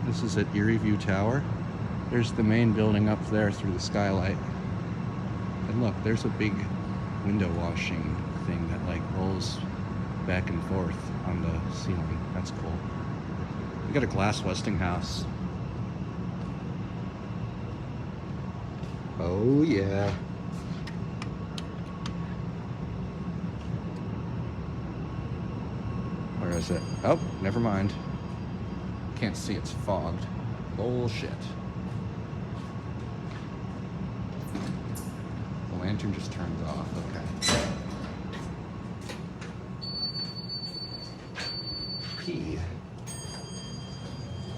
This is at Erieview Tower. There's the main building up there through the skylight. And look, there's a big window washing thing that like rolls back and forth on the ceiling. That's cool. We got a glass Westinghouse. Oh yeah. Where is it? Oh, never mind. Can't see, it's fogged. Bullshit. The lantern just turns off, okay. P.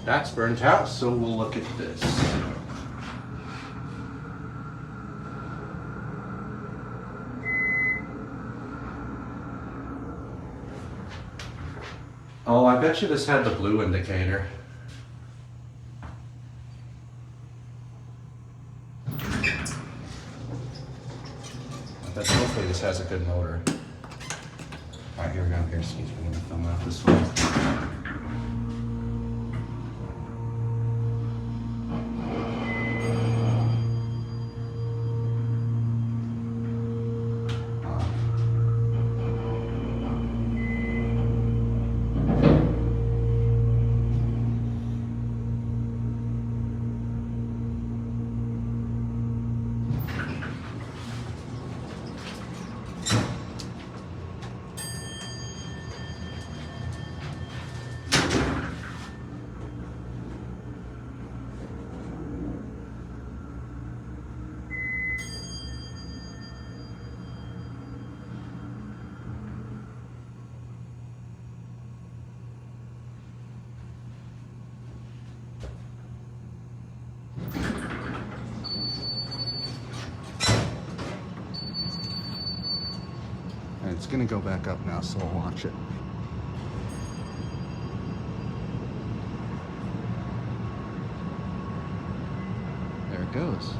That's burnt out, so we'll look at this. Oh, I bet you this had the blue indicator. But hopefully this has a good motor. Alright, here we go. Here, excuse me, I'm gonna film out this one. And it's gonna go back up now, so we'll watch it. There it goes.